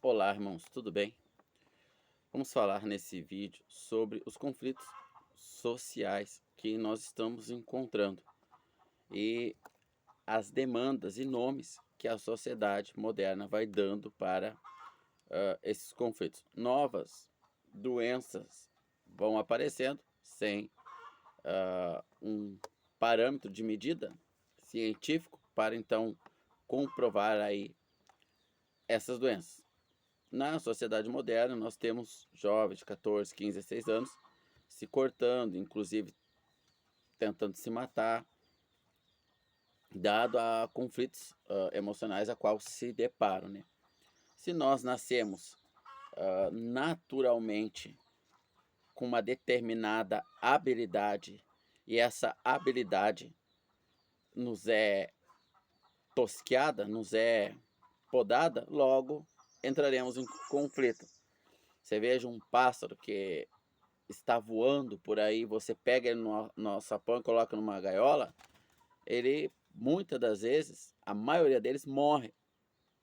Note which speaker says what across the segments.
Speaker 1: Olá, irmãos, tudo bem? Vamos falar nesse vídeo sobre os conflitos sociais que nós estamos encontrando e as demandas e nomes que a sociedade moderna vai dando para esses conflitos. Novas doenças vão aparecendo sem um parâmetro de medida científico para então comprovar aí essas doenças. Na sociedade moderna, nós temos jovens de 14, 15, 16 anos se cortando, inclusive tentando se matar, dado a conflitos emocionais a qual se deparam, né? Se nós nascemos naturalmente com uma determinada habilidade e essa habilidade nos é tosqueada, nos é podada, logo entraremos em conflito. Você veja um pássaro que está voando por aí, você pega ele no alçapão e coloca numa gaiola, ele muitas das vezes, a maioria deles morre,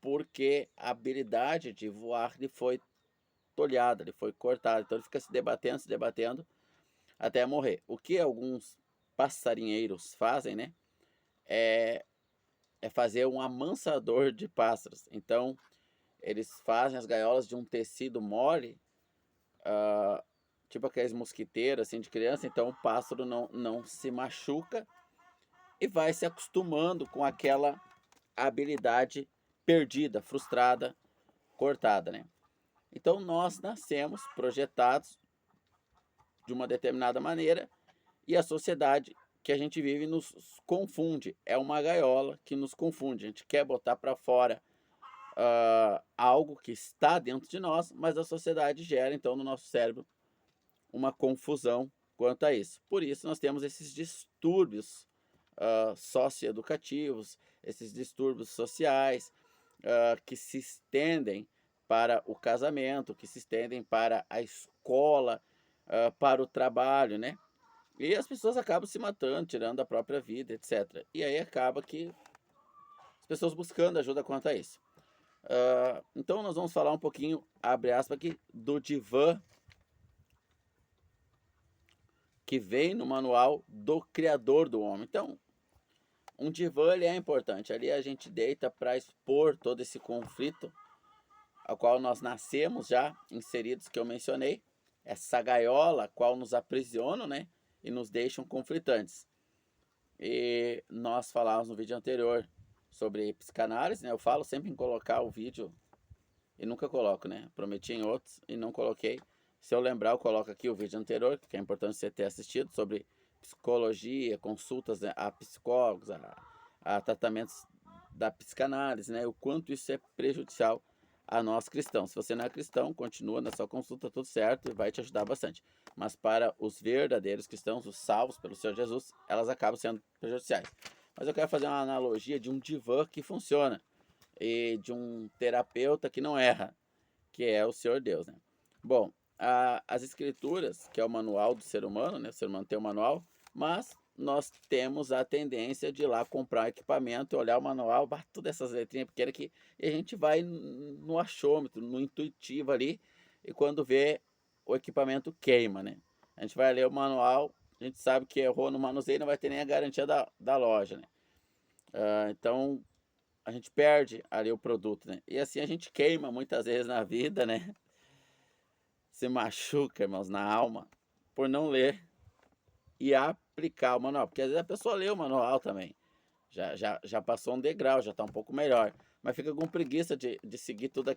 Speaker 1: porque a habilidade de voar lhe foi tolhada, lhe foi cortada, então ele fica se debatendo até morrer. O que alguns passarinheiros fazem, né, é, é fazer um amansador de pássaros. Então eles fazem as gaiolas de um tecido mole, tipo aqueles mosquiteiros assim de criança, então o pássaro não se machuca e vai se acostumando com aquela habilidade perdida, frustrada, cortada, né? Então nós nascemos projetados de uma determinada maneira e a sociedade que a gente vive nos confunde. É uma gaiola que nos confunde. A gente quer botar para fora algo que está dentro de nós, mas a sociedade gera então no nosso cérebro uma confusão quanto a isso. Por isso nós temos esses distúrbios socioeducativos, esses distúrbios sociais que se estendem para o casamento, que se estendem para a escola, para o trabalho, né? E as pessoas acabam se matando, tirando a própria vida, etc. E aí acaba que as pessoas buscando ajuda quanto a isso. Então nós vamos falar um pouquinho, abre aspas aqui, do divã que vem no manual do Criador do homem. Então, um divã ele é importante. Ali a gente deita para expor todo esse conflito ao qual nós nascemos já inseridos, que eu mencionei. Essa gaiola a qual nos aprisionam, né? E nos deixam conflitantes. E nós falávamos no vídeo anterior sobre psicanálise, né? Eu falo sempre em colocar o vídeo e nunca coloco, né? Prometi em outros e não coloquei. Se eu lembrar, eu coloco aqui o vídeo anterior, que é importante você ter assistido, sobre psicologia, consultas, né, a psicólogos, a tratamentos da psicanálise, né? O quanto isso é prejudicial a nós cristãos. Se você não é cristão, continua na sua consulta, tudo certo, e vai te ajudar bastante. Mas para os verdadeiros cristãos, os salvos pelo Senhor Jesus, elas acabam sendo prejudiciais. Mas eu quero fazer uma analogia de um divã que funciona e de um terapeuta que não erra, que é o Senhor Deus, né? Bom, as escrituras, que é o manual do ser humano, né? O ser humano tem um manual, mas nós temos a tendência de ir lá comprar um equipamento, olhar o manual, todas essas letrinhas pequenas aqui, e a gente vai no achômetro, no intuitivo ali, e quando vê, o equipamento queima, né? A gente vai ler o manual, a gente sabe que errou no manuseio, não vai ter nem a garantia da loja, né? Então, a gente perde ali o produto, né? E assim a gente queima muitas vezes na vida, né? Se machuca, irmãos, na alma, por não ler e aplicar o manual. Porque às vezes a pessoa lê o manual também, já passou um degrau, já está um pouco melhor, mas fica com preguiça de seguir tudo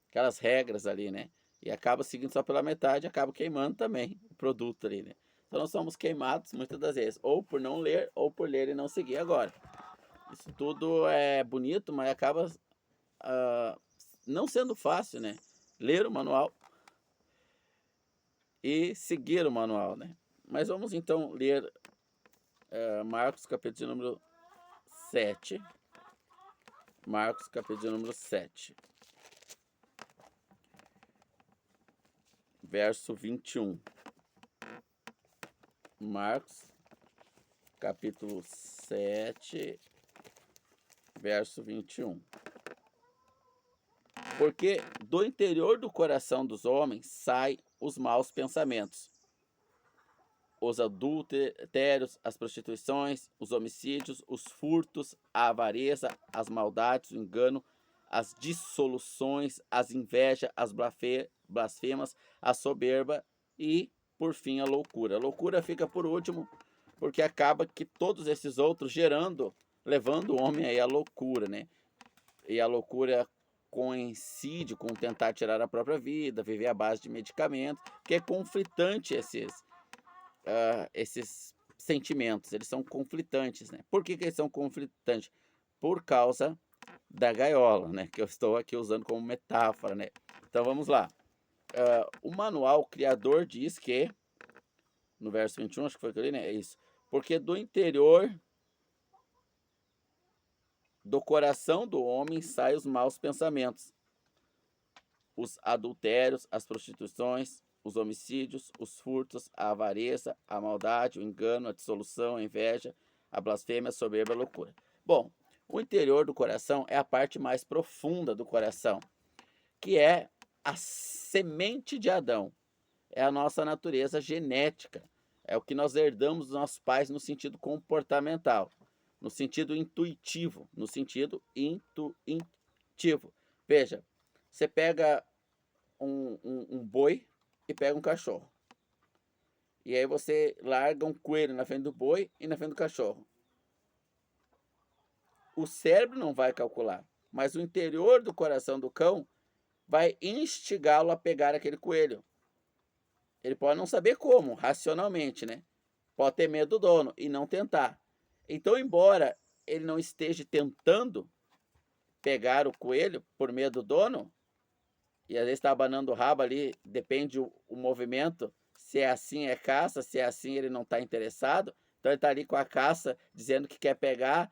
Speaker 1: aquelas regras ali, né? E acaba seguindo só pela metade, acaba queimando também o produto ali, né? Então nós somos queimados muitas das vezes, ou por não ler, ou por ler e não seguir agora. Isso tudo é bonito, mas acaba ah, não sendo fácil, né? Ler o manual e seguir o manual, né? Mas vamos então ler Marcos capítulo de número 7. Marcos capítulo de número 7, verso 21. Marcos capítulo 7, verso 21. Porque do interior do coração dos homens saem os maus pensamentos, os adultérios, as prostituições, os homicídios, os furtos, a avareza, as maldades, o engano, as dissoluções, as invejas, as blasfemas, a soberba e, por fim, a loucura. A loucura fica por último, porque acaba que todos esses outros levando o homem aí à loucura, né? E a loucura coincide com tentar tirar a própria vida, viver à base de medicamentos, que é conflitante esses sentimentos, eles são conflitantes, né? Por que eles são conflitantes? Por causa da gaiola, né? Que eu estou aqui usando como metáfora, né? Então vamos lá. O manual criador diz que, no verso 21, acho que foi que eu li, né? É isso. Porque do interior do coração do homem saem os maus pensamentos, os adultérios, as prostituições, os homicídios, os furtos, a avareza, a maldade, o engano, a dissolução, a inveja, a blasfêmia, a soberba, a loucura. Bom, o interior do coração é a parte mais profunda do coração, que é a semente de Adão, é a nossa natureza genética, é o que nós herdamos dos nossos pais no sentido comportamental, no sentido intuitivo, no sentido intuitivo. Veja, você pega um boi e pega um cachorro. E aí você larga um coelho na frente do boi e na frente do cachorro. O cérebro não vai calcular, mas o interior do coração do cão vai instigá-lo a pegar aquele coelho. Ele pode não saber como, racionalmente, né? Pode ter medo do dono e não tentar. Então, embora ele não esteja tentando pegar o coelho por medo do dono, e às vezes está abanando o rabo ali, depende o movimento, se é assim é caça, se é assim ele não está interessado, então ele está ali com a caça dizendo que quer pegar,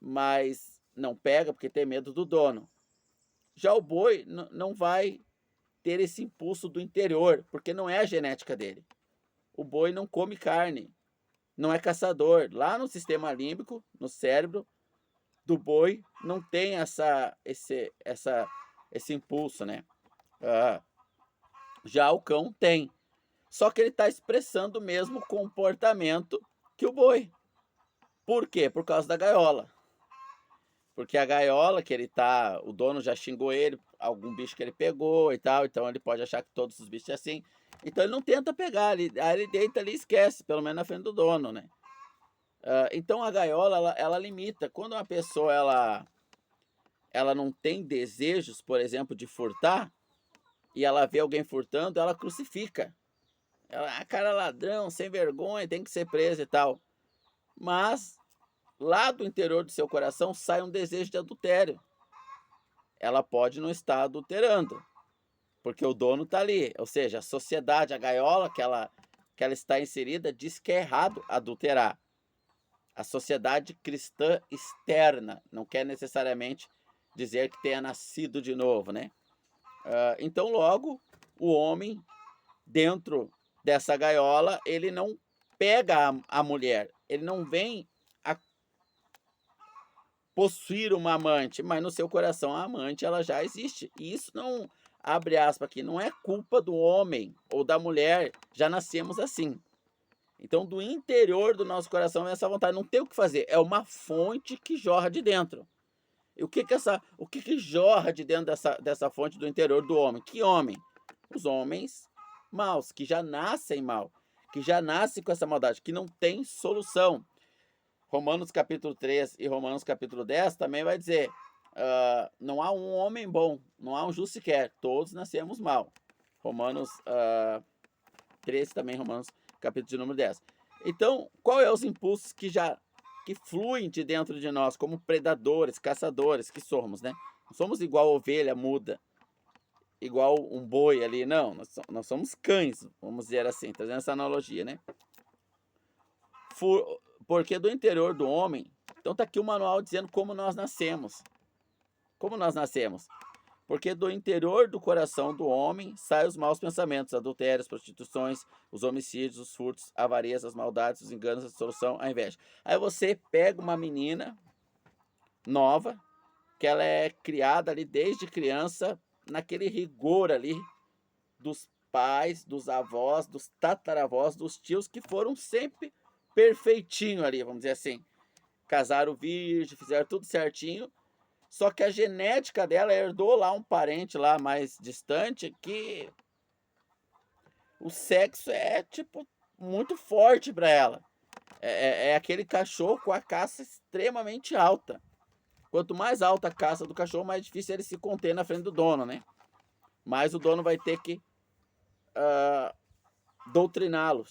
Speaker 1: mas não pega porque tem medo do dono. Já o boi não vai ter esse impulso do interior, porque não é a genética dele. O boi não come carne, não é caçador. Lá no sistema límbico, no cérebro do boi, não tem esse impulso, né? Já o cão tem. Só que ele está expressando o mesmo comportamento que o boi. Por quê? Por causa da gaiola. Porque a gaiola que ele tá, o dono já xingou ele, algum bicho que ele pegou e tal, então ele pode achar que todos os bichos são assim. Então ele não tenta pegar, aí ele deita ali e esquece, pelo menos na frente do dono, né? Então a gaiola, ela limita. Quando uma pessoa, ela não tem desejos, por exemplo, de furtar, e ela vê alguém furtando, ela crucifica. Ela, cara ladrão, sem vergonha, tem que ser preso e tal. Mas lá do interior do seu coração sai um desejo de adultério. Ela pode não estar adulterando, porque o dono está ali. Ou seja, a sociedade, a gaiola que ela está inserida, diz que é errado adulterar. A sociedade cristã externa não quer necessariamente dizer que tenha nascido de novo, né? Então, logo, o homem, dentro dessa gaiola, ele não pega a mulher, ele não vem a possuir uma amante, mas no seu coração a amante ela já existe. E isso não, abre aspas aqui, não é culpa do homem ou da mulher, já nascemos assim. Então, do interior do nosso coração vem essa vontade, não tem o que fazer, é uma fonte que jorra de dentro. E o que jorra de dentro dessa fonte do interior do homem? Que homem? Os homens maus, que já nascem mal, que já nascem com essa maldade, que não tem solução. Romanos capítulo 3 e Romanos capítulo 10 também vai dizer, não há um homem bom, não há um justo sequer, todos nascemos mal. Romanos 13 também, Romanos capítulo de número 10. Então, qual é os impulsos que fluem de dentro de nós, como predadores, caçadores que somos, né? Não somos igual ovelha muda, igual um boi ali, não. Nós somos cães, vamos dizer assim, trazendo essa analogia, né? Porque do interior do homem, então tá aqui o manual dizendo como nós nascemos. Como nós nascemos? Porque do interior do coração do homem saem os maus pensamentos, adultérios, prostituições, os homicídios, os furtos, a avareza, as maldades, os enganos, a dissolução, a inveja. Aí você pega uma menina nova, que ela é criada ali desde criança naquele rigor ali dos pais, dos avós, dos tataravós, dos tios, que foram sempre perfeitinho ali, vamos dizer assim. Casaram virgem, fizeram tudo certinho, só que a genética dela herdou lá um parente lá mais distante que o sexo é, tipo, muito forte para ela. É aquele cachorro com a caça extremamente alta. Quanto mais alta a caça do cachorro, mais difícil ele se conter na frente do dono, né? Mas o dono vai ter que doutriná-lo,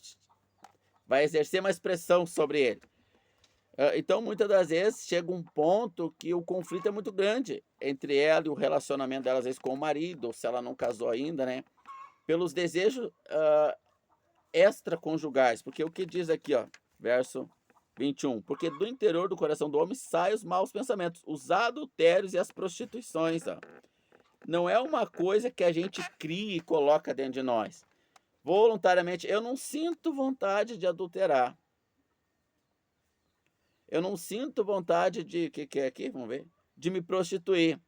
Speaker 1: vai exercer mais pressão sobre ele. Então, muitas das vezes, chega um ponto que o conflito é muito grande entre ela e o relacionamento dela, às vezes, com o marido, ou se ela não casou ainda, né? Pelos desejos extraconjugais. Porque o que diz aqui, ó, verso 21. Porque do interior do coração do homem saem os maus pensamentos, os adultérios e as prostituições. Ó. Não é uma coisa que a gente cria e coloca dentro de nós. Voluntariamente, eu não sinto vontade de adulterar. Eu não sinto vontade de... O que é aqui? Vamos ver. De me prostituir.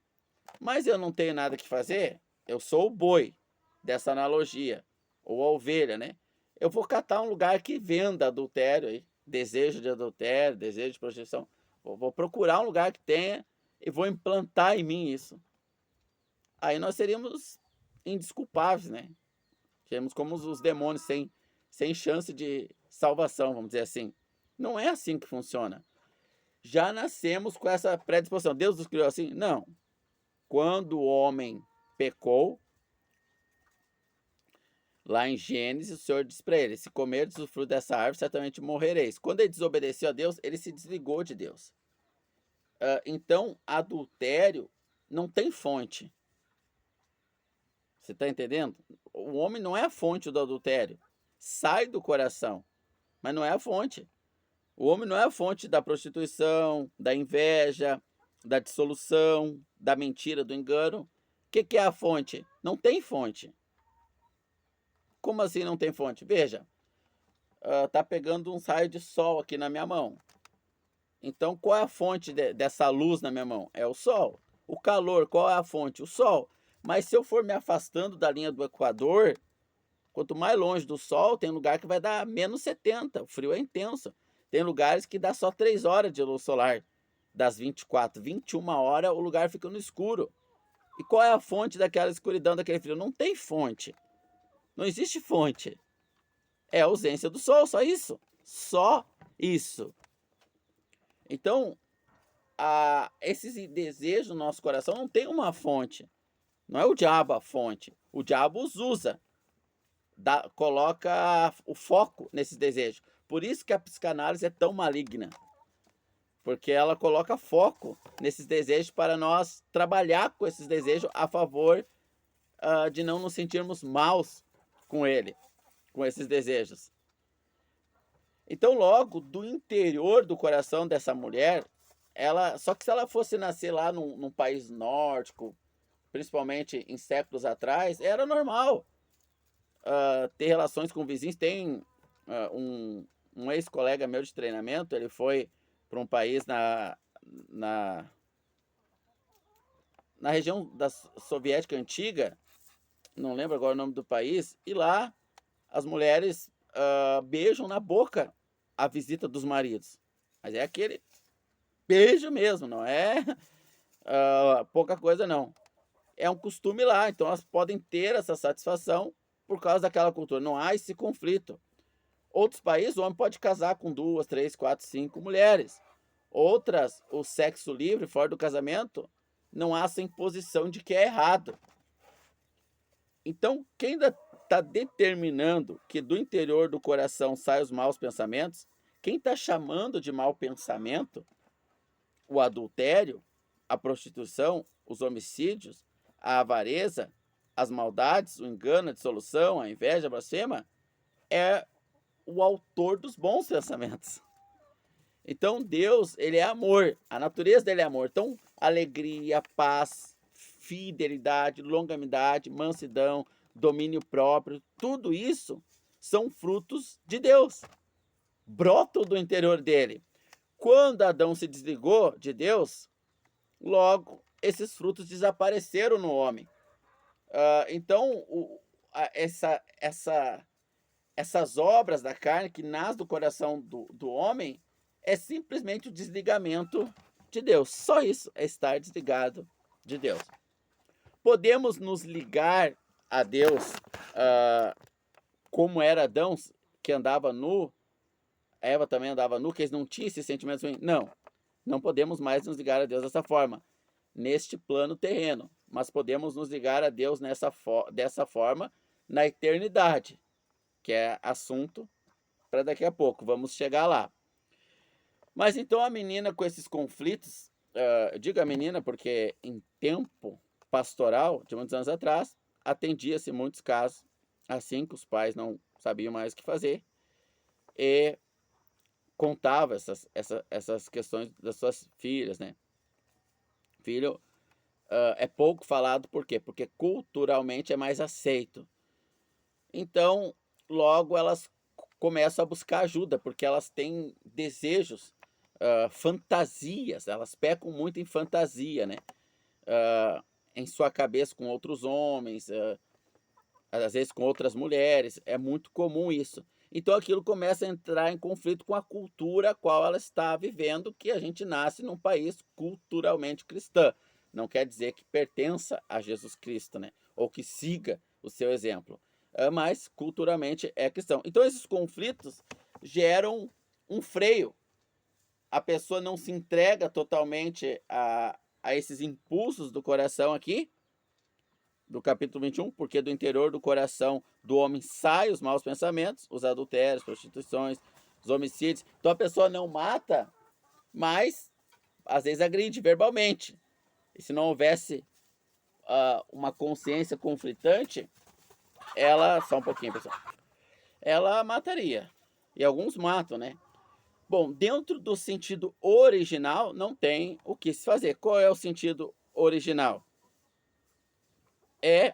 Speaker 1: Mas eu não tenho nada que fazer. Eu sou o boi dessa analogia. Ou a ovelha, né? Eu vou catar um lugar que venda adultério aí. Desejo de adultério, desejo de prostituição. Vou procurar um lugar que tenha e vou implantar em mim isso. Aí nós seríamos indesculpáveis, né? Seríamos como os demônios sem chance de salvação, vamos dizer assim. Não é assim que funciona. Já nascemos com essa predisposição. Deus nos criou assim? Não. Quando o homem pecou, lá em Gênesis, o Senhor disse para ele: se comerdes o fruto dessa árvore, certamente morrereis. Quando ele desobedeceu a Deus, ele se desligou de Deus. Então, adultério não tem fonte. Você está entendendo? O homem não é a fonte do adultério. Sai do coração, mas não é a fonte. O homem não é a fonte da prostituição, da inveja, da dissolução, da mentira, do engano. O que é a fonte? Não tem fonte. Como assim não tem fonte? Veja, tá pegando um raio de sol aqui na minha mão. Então, qual é a fonte dessa luz na minha mão? É o sol. O calor, qual é a fonte? O sol. Mas se eu for me afastando da linha do Equador, quanto mais longe do sol, tem lugar que vai dar menos 70. O frio é intenso. Tem lugares que dá só 3 horas de luz solar. Das 24, 21 horas, o lugar fica no escuro. E qual é a fonte daquela escuridão, daquele frio? Não tem fonte. Não existe fonte. É a ausência do sol, só isso. Só isso. Então, esses desejos no nosso coração não tem uma fonte. Não é o diabo a fonte. O diabo os usa. Coloca o foco nesses desejos. Por isso que a psicanálise é tão maligna. Porque ela coloca foco nesses desejos para nós trabalhar com esses desejos a favor de não nos sentirmos maus com ele, com esses desejos. Então, logo, do interior do coração dessa mulher, só que se ela fosse nascer lá num país nórdico, principalmente em séculos atrás, era normal ter relações com vizinhos. Tem um ex-colega meu de treinamento, ele foi para um país na região da soviética antiga, não lembro agora o nome do país, e lá as mulheres beijam na boca a visita dos maridos. Mas é aquele beijo mesmo, não é pouca coisa não. É um costume lá, então elas podem ter essa satisfação por causa daquela cultura. Não há esse conflito. Outros países, o homem pode casar com 2, 3, 4, 5 mulheres. Outras, o sexo livre, fora do casamento, não há essa imposição de que é errado. Então, quem está determinando que do interior do coração saem os maus pensamentos, quem está chamando de mau pensamento o adultério, a prostituição, os homicídios, a avareza, as maldades, o engano, a dissolução, a inveja, a blasfema, é o autor dos bons pensamentos. Então Deus, ele é amor, a natureza dele é amor. Então alegria, paz, fidelidade, longanimidade, mansidão, domínio próprio, tudo isso são frutos de Deus, brotam do interior dele. Quando Adão se desligou de Deus, logo esses frutos desapareceram no homem. Então, essas obras da carne que nascem do coração do homem é simplesmente o desligamento de Deus. Só isso é estar desligado de Deus. Podemos nos ligar a Deus como era Adão, que andava nu, Eva também andava nu, que eles não tinham esses sentimentos ruins. Não, não podemos mais nos ligar a Deus dessa forma, neste plano terreno, mas podemos nos ligar a Deus dessa forma na eternidade, que é assunto para daqui a pouco, vamos chegar lá. Mas então a menina com esses conflitos, eu digo a menina porque em tempo pastoral, de muitos anos atrás, atendia-se muitos casos assim que os pais não sabiam mais o que fazer e contava essas questões das suas filhas, né? Filho é pouco falado, por quê? Porque culturalmente é mais aceito. Então, logo elas começam a buscar ajuda, porque elas têm desejos, fantasias, elas pecam muito em fantasia, né? Em sua cabeça com outros homens, às vezes com outras mulheres, é muito comum isso. Então aquilo começa a entrar em conflito com a cultura a qual ela está vivendo, que a gente nasce num país culturalmente cristã. Não quer dizer que pertença a Jesus Cristo, né? Ou que siga o seu exemplo. Mas culturalmente é cristão. Então esses conflitos geram um freio. A pessoa não se entrega totalmente a esses impulsos do coração aqui, do capítulo 21, porque do interior do coração do homem saem os maus pensamentos, os adultérios, prostituições, os homicídios. Então a pessoa não mata, mas às vezes agride verbalmente. E se não houvesse uma consciência conflitante, ela, só um pouquinho, pessoal, ela mataria. E alguns matam, né? Bom, dentro do sentido original, não tem o que se fazer. Qual é o sentido original? É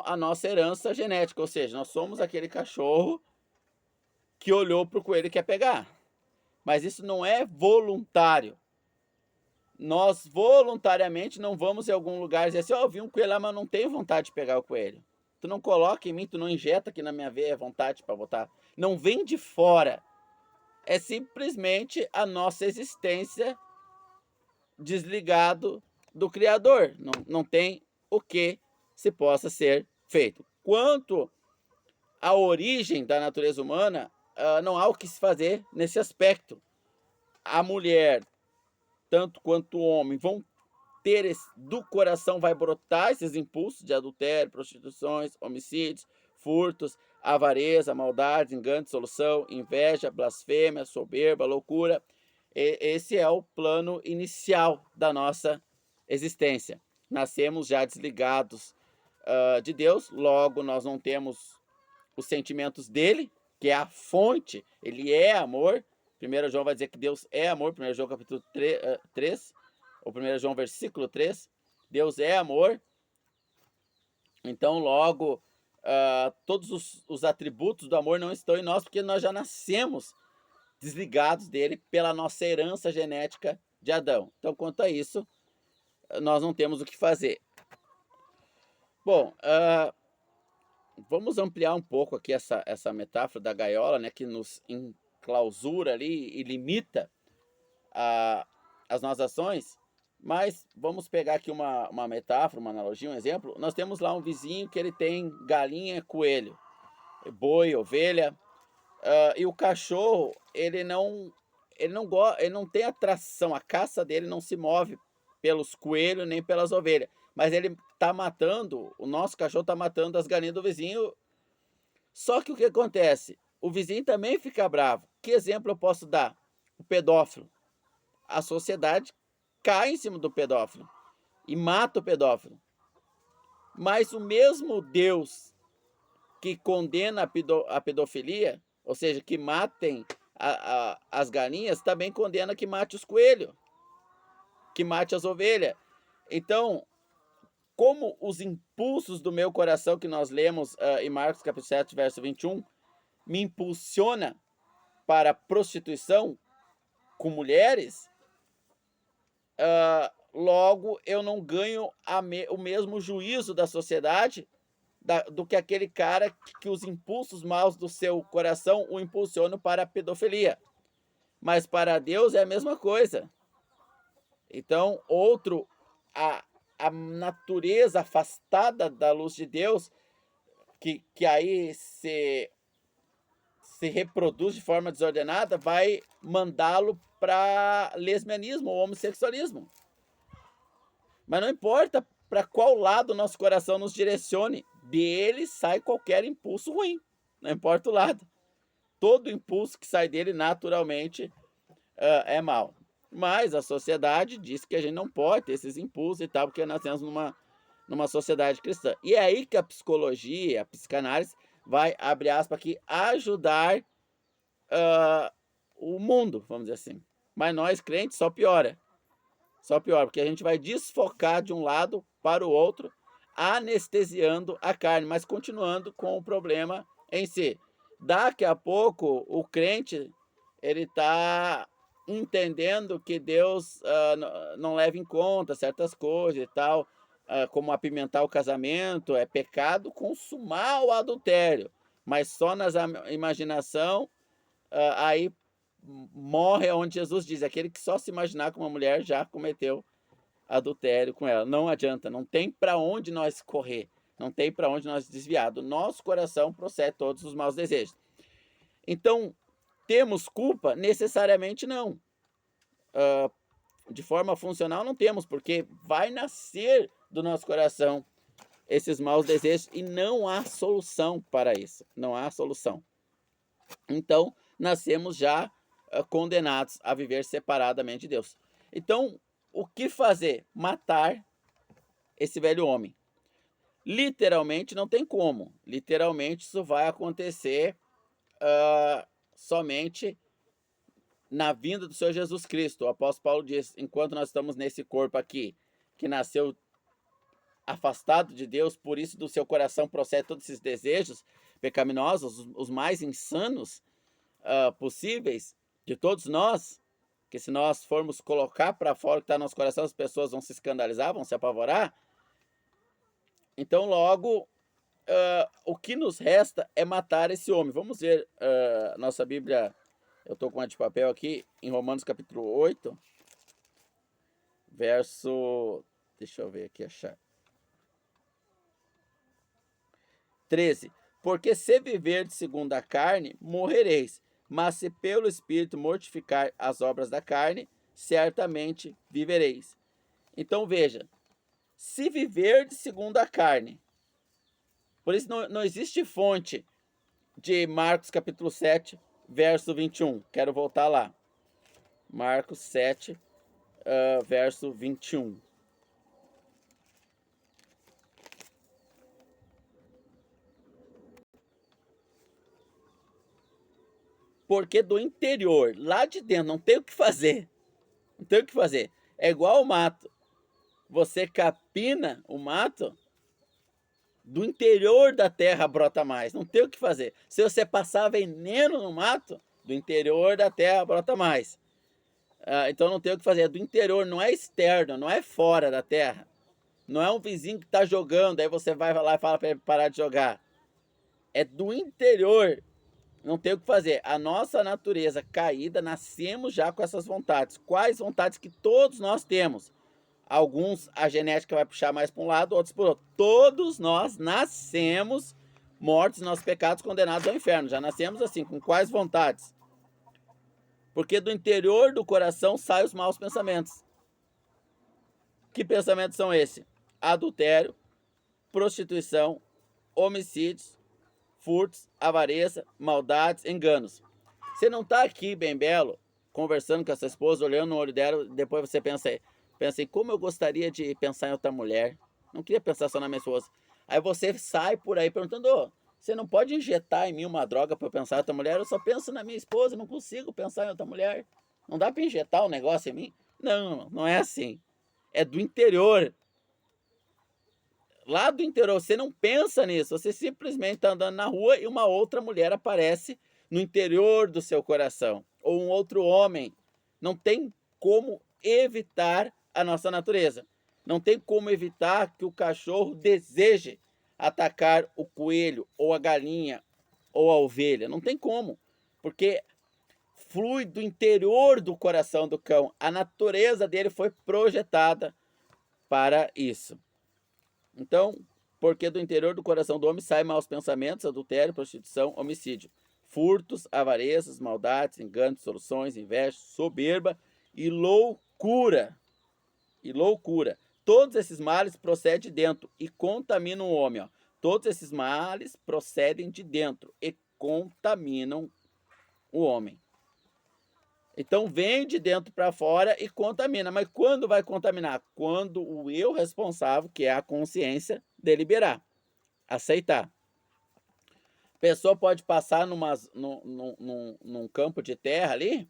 Speaker 1: a nossa herança genética, ou seja, nós somos aquele cachorro que olhou para o coelho e quer pegar. Mas isso não é voluntário. Nós voluntariamente não vamos em algum lugar e dizer assim, eu vi um coelho lá, mas não tenho vontade de pegar o coelho. Tu não coloca em mim, tu não injeta aqui na minha veia vontade para botar. Não vem de fora. É simplesmente a nossa existência desligado do Criador. Não tem o que se possa ser feito. Quanto à origem da natureza humana, não há o que se fazer nesse aspecto. A mulher, tanto quanto o homem, vão ter do coração, vai brotar esses impulsos de adultério, prostituições, homicídios, furtos, avareza, maldade, engano, dissolução, inveja, blasfêmia, soberba, loucura. Esse é o plano inicial da nossa existência. Nascemos já desligados de Deus, logo nós não temos os sentimentos dele, que é a fonte, ele é amor. 1 João vai dizer que Deus é amor, 1 João capítulo 3, ou 1 João versículo 3, Deus é amor. Então logo todos os atributos do amor não estão em nós, porque nós já nascemos desligados dele pela nossa herança genética de Adão. Então quanto a isso, nós não temos o que fazer. Bom, vamos ampliar um pouco aqui essa metáfora da gaiola, né, que nos enclausura ali e limita as nossas ações, mas vamos pegar aqui uma metáfora, uma analogia, um exemplo. Nós temos lá um vizinho que ele tem galinha, coelho, boi, ovelha, e o cachorro, ele não tem atração, a caça dele não se move pelos coelhos nem pelas ovelhas, mas ele está matando, o nosso cachorro está matando as galinhas do vizinho. Só que o que acontece? O vizinho também fica bravo. Que exemplo eu posso dar? O pedófilo. A sociedade cai em cima do pedófilo e mata o pedófilo. Mas o mesmo Deus que condena a pedofilia, ou seja, que matem as galinhas, também condena que mate os coelhos, que mate as ovelhas. Então, como os impulsos do meu coração, que nós lemos em Marcos capítulo 7, verso 21, me impulsiona para a prostituição com mulheres, logo eu não ganho o mesmo juízo da sociedade do que aquele cara que os impulsos maus do seu coração o impulsionam para a pedofilia. Mas para Deus é a mesma coisa. Então, a natureza afastada da luz de Deus, que aí se reproduz de forma desordenada, vai mandá-lo para lesbianismo ou homossexualismo. Mas não importa para qual lado o nosso coração nos direcione, dele sai qualquer impulso ruim, não importa o lado. Todo impulso que sai dele naturalmente é mau. Mas a sociedade diz que a gente não pode ter esses impulsos e tal, porque nós temos numa sociedade cristã. E é aí que a psicologia, a psicanálise, vai, abre aspas aqui, ajudar o mundo, vamos dizer assim. Mas nós, crentes, só piora. Só piora, porque a gente vai desfocar de um lado para o outro, anestesiando a carne, mas continuando com o problema em si. Daqui a pouco, o crente, ele está entendendo que Deus não leva em conta certas coisas e tal, como apimentar o casamento, é pecado consumar o adultério, mas só nas imaginação, aí morre onde Jesus diz, aquele que só se imaginar com uma mulher já cometeu adultério com ela. Não adianta, não tem para onde nós correr, não tem para onde nós desviar. Do nosso coração procede todos os maus desejos. Então, temos culpa? Necessariamente não. De forma funcional não temos, porque vai nascer do nosso coração esses maus desejos e não há solução para isso. Não há solução. Então, nascemos já condenados a viver separadamente de Deus. Então, o que fazer? Matar esse velho homem. Literalmente não tem como. Literalmente isso vai acontecer somente na vinda do Senhor Jesus Cristo. O apóstolo Paulo diz, enquanto nós estamos nesse corpo aqui, que nasceu afastado de Deus, por isso do seu coração procede todos esses desejos pecaminosos, os mais insanos possíveis de todos nós, que se nós formos colocar para fora o que está no nosso coração, as pessoas vão se escandalizar, vão se apavorar. Então, logo, o que nos resta é matar esse homem. Vamos ver nossa Bíblia, eu estou com uma de papel aqui, em Romanos capítulo 8, verso, deixa eu ver aqui, achar, 13. Porque se viver segundo a carne, morrereis. Mas se pelo Espírito mortificar as obras da carne, certamente vivereis. Então veja, se viver segundo a carne, por isso não existe fonte de Marcos capítulo 7, verso 21. Quero voltar lá. Marcos 7, verso 21. Porque do interior, lá de dentro, não tem o que fazer. Não tem o que fazer. É igual o mato. Você capina o mato, do interior da terra brota mais. Não tem o que fazer. Se você passar veneno no mato, do interior da terra brota mais. Então não tem o que fazer. É do interior, não é externo, não é fora da terra. Não é um vizinho que está jogando, aí você vai lá e fala para ele parar de jogar. É do interior. Não tem o que fazer. A nossa natureza caída, nascemos já com essas vontades. Quais vontades que todos nós temos? Alguns a genética vai puxar mais para um lado, outros por outro. Todos nós nascemos mortos nos nossos pecados, condenados ao inferno. Já nascemos assim, com quais vontades? Porque do interior do coração saem os maus pensamentos. Que pensamentos são esses? Adultério, prostituição, homicídios, furtos, avareza, maldades, enganos. Você não está aqui, bem belo, conversando com a sua esposa, olhando no olho dela, depois você pensa em como eu gostaria de pensar em outra mulher. Não queria pensar só na minha esposa. Aí você sai por aí perguntando, você não pode injetar em mim uma droga para eu pensar em outra mulher? Eu só penso na minha esposa, não consigo pensar em outra mulher. Não dá para injetar um negócio em mim? Não, não é assim. É do interior. Lá do interior, você não pensa nisso, você simplesmente está andando na rua e uma outra mulher aparece no interior do seu coração, ou um outro homem. Não tem como evitar a nossa natureza. Não tem como evitar que o cachorro deseje atacar o coelho, ou a galinha, ou a ovelha. Não tem como, porque flui do interior do coração do cão. A natureza dele foi projetada para isso. Então, porque do interior do coração do homem saem maus pensamentos, adultério, prostituição, homicídio, furtos, avarezas, maldades, enganos, dissoluções, inveja, soberba e loucura. E loucura. Todos esses males procedem de dentro e contaminam o homem. Ó. Todos esses males procedem de dentro e contaminam o homem. Então vem de dentro para fora e contamina. Mas quando vai contaminar? Quando o eu responsável, que é a consciência, deliberar, aceitar. A pessoa pode passar num campo de terra ali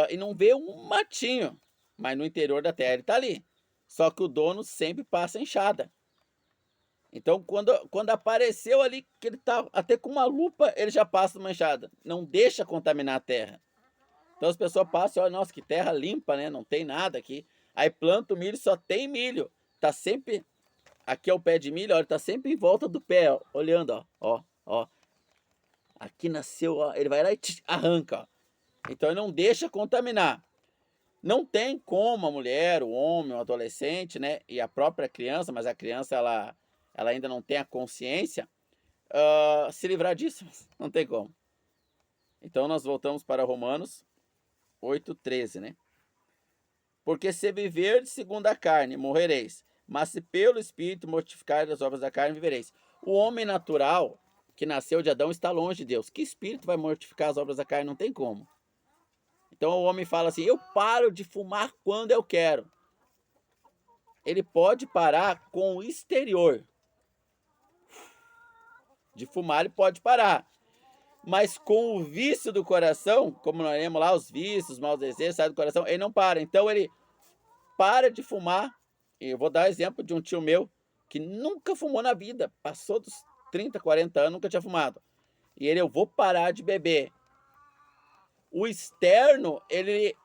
Speaker 1: e não vê um matinho, mas no interior da terra ele está ali. Só que o dono sempre passa enxada. Então, quando apareceu ali, que ele está até com uma lupa, ele já passa uma enxada. Não deixa contaminar a terra. Então as pessoas passam e olham, nossa, que terra limpa, né? Não tem nada aqui. Aí planta o milho, só tem milho. Tá sempre, aqui é o pé de milho, olha, tá sempre em volta do pé, ó, olhando, ó. Aqui nasceu, ó, ele vai lá e arranca, ó. Então ele não deixa contaminar. Não tem como a mulher, o homem, o adolescente, né? E a própria criança, mas a criança, ela ainda não tem a consciência, se livrar disso. Não tem como. Então nós voltamos para Romanos 8,13, né? Porque se viver segundo a carne, morrereis. Mas se pelo Espírito mortificar as obras da carne, vivereis. O homem natural, que nasceu de Adão, está longe de Deus. Que Espírito vai mortificar as obras da carne? Não tem como. Então o homem fala assim, eu paro de fumar quando eu quero. Ele pode parar com o exterior. De fumar ele pode parar. Mas com o vício do coração, como nós lemos lá, os vícios, os maus desejos, saem do coração, ele não para. Então ele para de fumar. E eu vou dar o exemplo de um tio meu que nunca fumou na vida. Passou dos 30, 40 anos, nunca tinha fumado. E ele, eu vou parar de beber. O externo, ele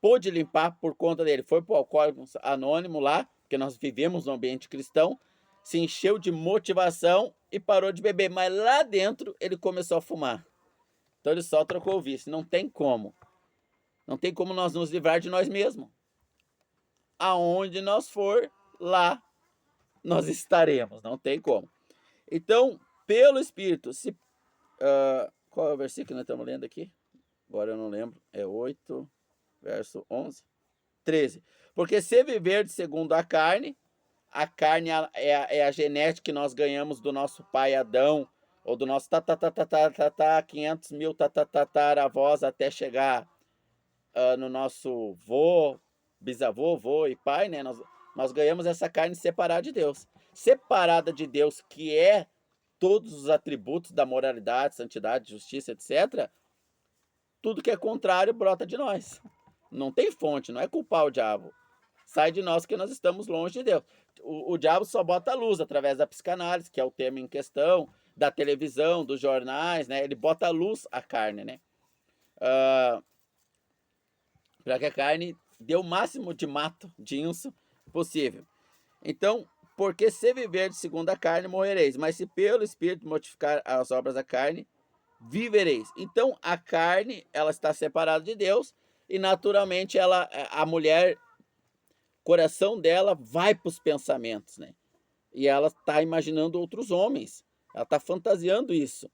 Speaker 1: pôde limpar por conta dele. Foi para o Alcoólicos Anônimo lá, porque nós vivemos no ambiente cristão, se encheu de motivação e parou de beber. Mas lá dentro ele começou a fumar. Então ele só trocou o vício. Não tem como. Não tem como nós nos livrar de nós mesmos. Aonde nós for, lá nós estaremos. Não tem como. Então, pelo Espírito, se... qual é o versículo que nós estamos lendo aqui? Agora eu não lembro. É 8, verso 11. 13. Porque se viver segundo a carne é a genética que nós ganhamos do nosso pai Adão, ou do nosso 500 mil tataravós até chegar no nosso vô, bisavô, vô e pai, né? Nós ganhamos essa carne separada de Deus. Separada de Deus, que é todos os atributos da moralidade, santidade, justiça, etc. Tudo que é contrário brota de nós. Não tem fonte, não é culpar o diabo. Sai de nós que nós estamos longe de Deus. O diabo só bota a luz através da psicanálise, que é o tema em questão, da televisão, dos jornais, né? Ele bota a luz à carne, né? Para que a carne dê o máximo de mato, de inso possível. Então, porque se viver segundo a carne, morrereis. Mas se pelo Espírito mortificar as obras da carne, vivereis. Então, a carne, ela está separada de Deus e, naturalmente, a mulher, coração dela vai para os pensamentos, né? E ela está imaginando outros homens. Ela está fantasiando isso.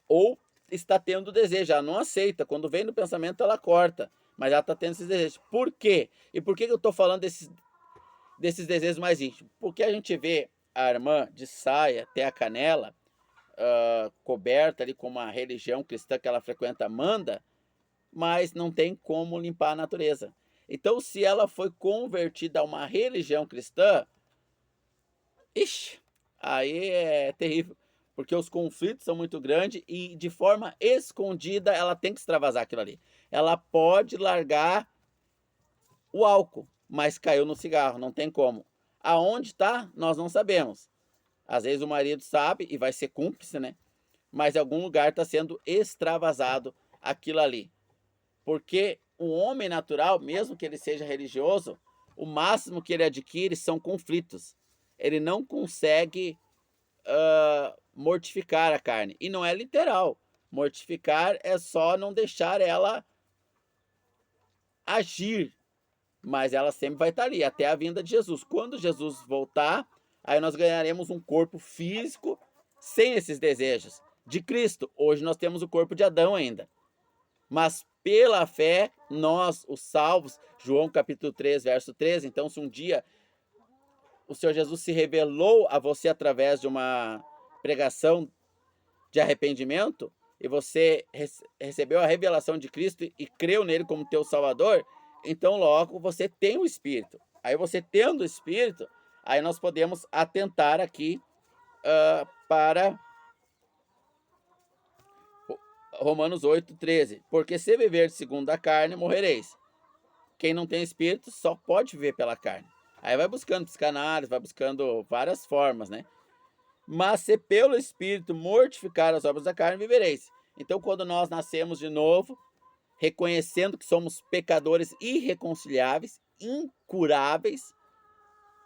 Speaker 1: Ou está tendo desejo, ela não aceita. Quando vem no pensamento, ela corta. Mas ela está tendo esses desejos. Por quê? E por que eu estou falando desses desejos mais íntimos? Porque a gente vê a irmã de saia até a canela, coberta ali com uma religião cristã que ela frequenta, manda, mas não tem como limpar a natureza. Então, se ela foi convertida a uma religião cristã, aí é terrível. Porque os conflitos são muito grandes e de forma escondida ela tem que extravasar aquilo ali. Ela pode largar o álcool, mas caiu no cigarro, não tem como. Aonde está, nós não sabemos. Às vezes o marido sabe e vai ser cúmplice, né? Mas em algum lugar está sendo extravasado aquilo ali. Porque o homem natural, mesmo que ele seja religioso, o máximo que ele adquire são conflitos. Ele não consegue mortificar a carne. E não é literal. Mortificar é só não deixar ela agir, mas ela sempre vai estar ali, até a vinda de Jesus. Quando Jesus voltar, aí nós ganharemos um corpo físico sem esses desejos. De Cristo, hoje nós temos o corpo de Adão ainda. Mas pela fé, nós, os salvos, João capítulo 3, verso 13, então se um dia o Senhor Jesus se revelou a você através de uma pregação de arrependimento, e você recebeu a revelação de Cristo e creu nele como teu Salvador, então logo você tem o Espírito. Aí você tendo o Espírito, aí nós podemos atentar aqui para Romanos 8, 13. Porque se viver segundo a carne, morrereis. Quem não tem Espírito só pode viver pela carne. Aí vai buscando psicanálise, vai buscando várias formas, né? Mas se pelo Espírito mortificar as obras da carne, vivereis. Então, quando nós nascemos de novo, reconhecendo que somos pecadores irreconciliáveis, incuráveis,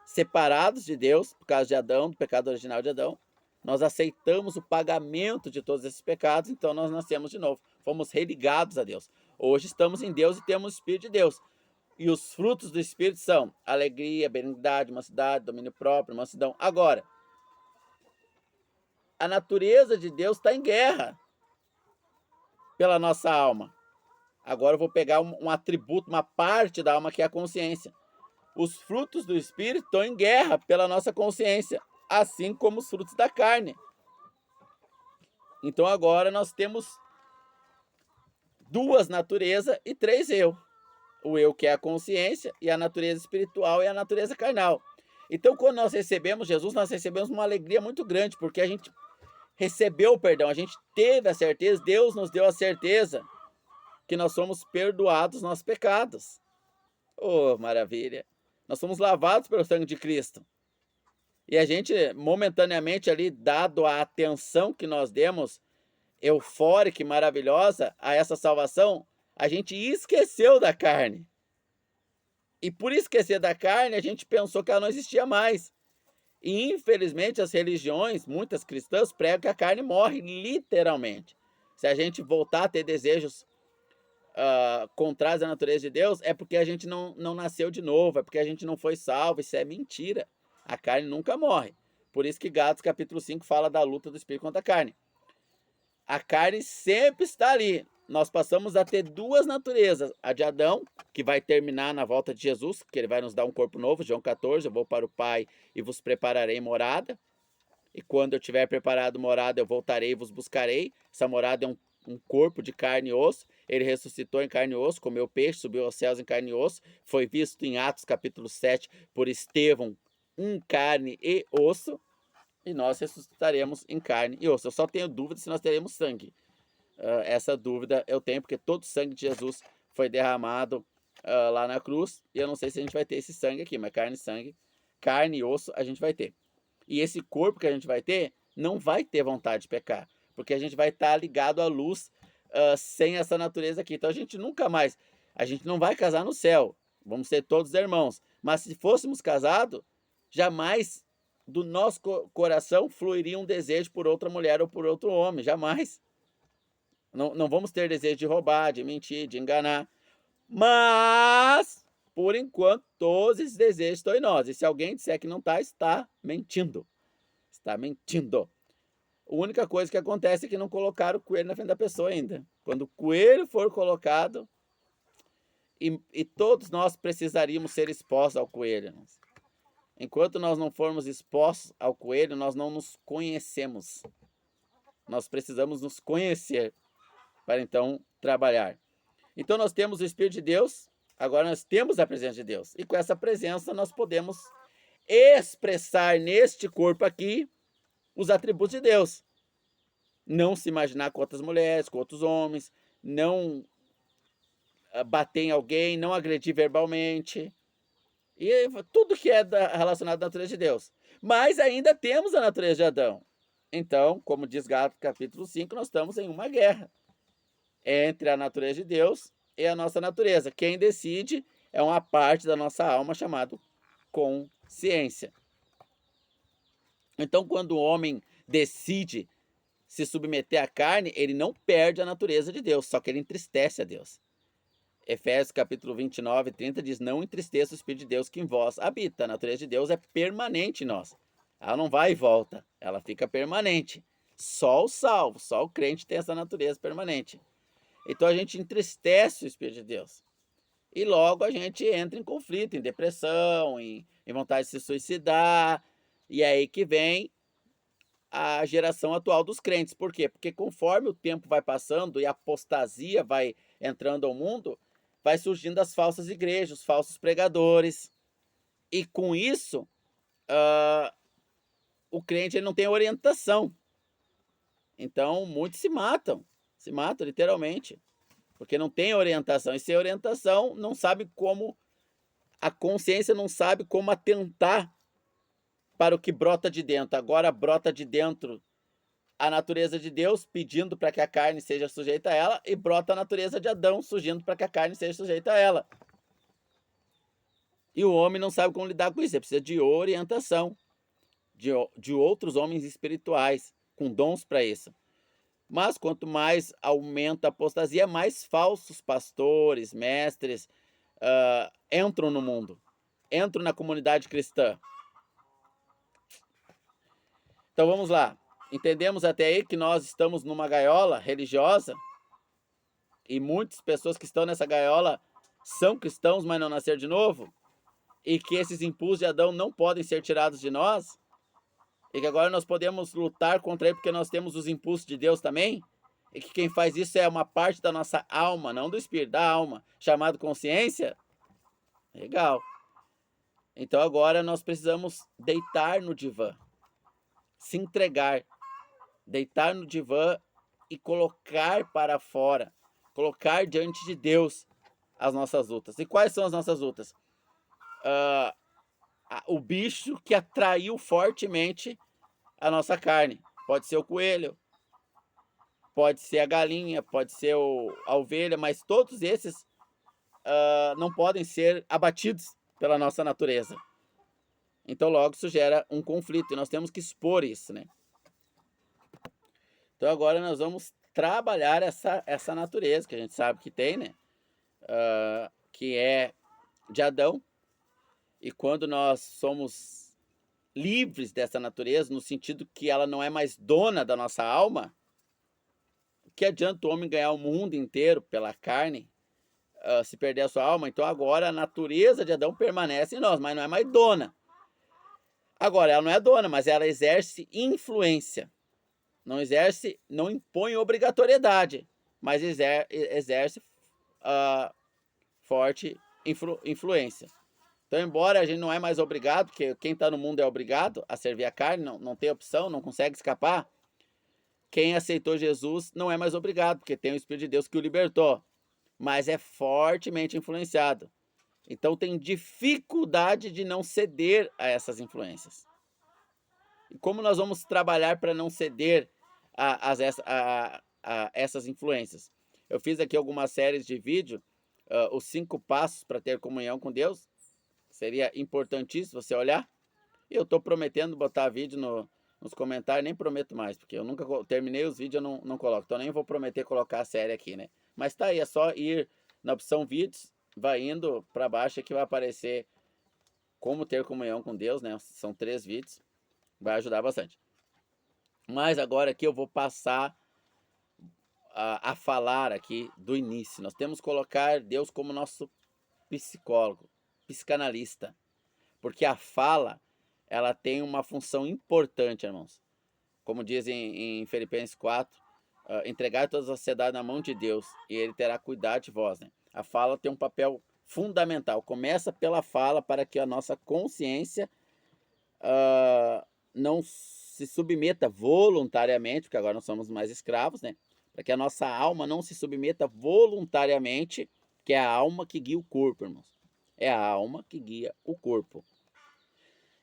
Speaker 1: separados de Deus, por causa de Adão, do pecado original de Adão, nós aceitamos o pagamento de todos esses pecados, então nós nascemos de novo. Fomos religados a Deus. Hoje estamos em Deus e temos o Espírito de Deus. E os frutos do Espírito são alegria, benignidade, mansidade, domínio próprio, mansidão. Agora, a natureza de Deus está em guerra pela nossa alma. Agora eu vou pegar um atributo, uma parte da alma que é a consciência. Os frutos do Espírito estão em guerra pela nossa consciência, assim como os frutos da carne. Então agora nós temos duas naturezas e três eu. O eu que é a consciência, e a natureza espiritual e a natureza carnal. Então quando nós recebemos Jesus, nós recebemos uma alegria muito grande, porque a gente recebeu o perdão, a gente teve a certeza, Deus nos deu a certeza que nós somos perdoados dos nossos pecados. Oh, maravilha! Nós somos lavados pelo sangue de Cristo. E a gente, momentaneamente ali, dado a atenção que nós demos, eufórica e maravilhosa, a essa salvação, a gente esqueceu da carne. E por esquecer da carne, a gente pensou que ela não existia mais. E infelizmente as religiões, muitas cristãs, pregam que a carne morre, literalmente. Se a gente voltar a ter desejos contrários à natureza de Deus, é porque a gente não nasceu de novo, é porque a gente não foi salvo. Isso é mentira. A carne nunca morre. Por isso que Gálatas capítulo 5 fala da luta do Espírito contra a carne. A carne sempre está ali. Nós passamos a ter duas naturezas. A de Adão, que vai terminar na volta de Jesus, que ele vai nos dar um corpo novo, João 14, eu vou para o Pai e vos prepararei morada. E quando eu tiver preparado morada, eu voltarei e vos buscarei. Essa morada é um corpo de carne e osso. Ele ressuscitou em carne e osso, comeu peixe, subiu aos céus em carne e osso. Foi visto em Atos capítulo 7 por Estevão em carne e osso. E nós ressuscitaremos em carne e osso. Eu só tenho dúvida se nós teremos sangue. Essa dúvida eu tenho, porque todo o sangue de Jesus foi derramado lá na cruz. E eu não sei se a gente vai ter esse sangue aqui, mas carne e sangue, carne e osso a gente vai ter. E esse corpo que a gente vai ter, não vai ter vontade de pecar. Porque a gente vai estar ligado à luz sem essa natureza aqui. Então a gente nunca mais, a gente não vai casar no céu. Vamos ser todos irmãos. Mas se fôssemos casados, jamais do nosso coração fluiria um desejo por outra mulher ou por outro homem. Jamais. Não vamos ter desejo de roubar, de mentir, de enganar. Mas, por enquanto, todos esses desejos estão em nós. E se alguém disser que não está, está mentindo. Está mentindo. A única coisa que acontece é que não colocaram o coelho na frente da pessoa ainda. Quando o coelho for colocado, e todos nós precisaríamos ser expostos ao coelho. Enquanto nós não formos expostos ao coelho, nós não nos conhecemos. Nós precisamos nos conhecer para então trabalhar. Então nós temos o Espírito de Deus, agora nós temos a presença de Deus. E com essa presença nós podemos expressar neste corpo aqui os atributos de Deus. Não se imaginar com outras mulheres, com outros homens, não bater em alguém, não agredir verbalmente. E tudo que é relacionado à natureza de Deus. Mas ainda temos a natureza de Adão. Então, como diz Gálatas capítulo 5, nós estamos em uma guerra entre a natureza de Deus e a nossa natureza. Quem decide é uma parte da nossa alma chamada consciência. Então, quando o homem decide se submeter à carne, ele não perde a natureza de Deus, só que ele entristece a Deus. Efésios capítulo 29, 30 diz: não entristeça o Espírito de Deus que em vós habita. A natureza de Deus é permanente em nós. Ela não vai e volta, ela fica permanente. Só o salvo, só o crente tem essa natureza permanente. Então a gente entristece o Espírito de Deus. E logo a gente entra em conflito, em depressão, em vontade de se suicidar. E é aí que vem a geração atual dos crentes. Por quê? Porque conforme o tempo vai passando e a apostasia vai entrando ao mundo, vai surgindo as falsas igrejas, os falsos pregadores. E com isso, o crente ele não tem orientação. Então, muitos se matam literalmente, porque não tem orientação. E sem orientação, não sabe como, a consciência não sabe como atentar para o que brota de dentro. Agora brota de dentro a natureza de Deus, pedindo para que a carne seja sujeita a ela, e brota a natureza de Adão, surgindo para que a carne seja sujeita a ela. E o homem não sabe como lidar com isso, ele precisa de orientação, de outros homens espirituais, com dons para isso. Mas quanto mais aumenta a apostasia, mais falsos pastores, mestres, entram no mundo, entram na comunidade cristã. Então vamos lá. Entendemos até aí que nós estamos numa gaiola religiosa e muitas pessoas que estão nessa gaiola são cristãos, mas não nasceram de novo, e que esses impulsos de Adão não podem ser tirados de nós, e que agora nós podemos lutar contra ele porque nós temos os impulsos de Deus também, e que quem faz isso é uma parte da nossa alma, não do espírito, da alma, chamado consciência. Legal. Então agora nós precisamos deitar no divã, se entregar, deitar no divã e colocar para fora, colocar diante de Deus as nossas lutas. E quais são as nossas lutas? O bicho que atraiu fortemente a nossa carne. Pode ser o coelho, pode ser a galinha, pode ser a ovelha, mas todos esses não podem ser abatidos pela nossa natureza. Então logo isso gera um conflito e nós temos que expor isso, né? Então agora nós vamos trabalhar essa natureza que a gente sabe que tem, né? Que é de Adão. E quando nós somos livres dessa natureza, no sentido que ela não é mais dona da nossa alma, que adianta o homem ganhar o mundo inteiro pela carne, se perder a sua alma? Então agora a natureza de Adão permanece em nós, mas não é mais dona. Agora, ela não é dona, mas ela exerce influência. Não impõe obrigatoriedade, mas exerce forte influência. Então, embora a gente não é mais obrigado, porque quem está no mundo é obrigado a servir a carne, não tem opção, não consegue escapar, quem aceitou Jesus não é mais obrigado, porque tem o Espírito de Deus que o libertou, mas é fortemente influenciado. Então tem dificuldade de não ceder a essas influências. E como nós vamos trabalhar para não ceder a essas influências? Eu fiz aqui algumas séries de vídeo, os 5 passos para ter comunhão com Deus. Seria importantíssimo você olhar. E eu estou prometendo botar vídeo nos comentários, nem prometo mais, porque eu nunca terminei os vídeos, eu não coloco. Então nem vou prometer colocar a série aqui, né? Mas tá aí, é só ir na opção vídeos, vai indo para baixo que vai aparecer como ter comunhão com Deus, né? São 3 vídeos, vai ajudar bastante. Mas agora aqui eu vou passar a falar aqui do início. Nós temos que colocar Deus como nosso psicólogo, psicanalista, porque a fala, ela tem uma função importante, irmãos. Como diz em Filipenses 4, entregar toda a sociedade na mão de Deus e Ele terá cuidado de vós, né? A fala tem um papel fundamental. Começa pela fala para que a nossa consciência não se submeta voluntariamente, porque agora não somos mais escravos, né? Para que a nossa alma não se submeta voluntariamente, que é a alma que guia o corpo, irmãos. É a alma que guia o corpo.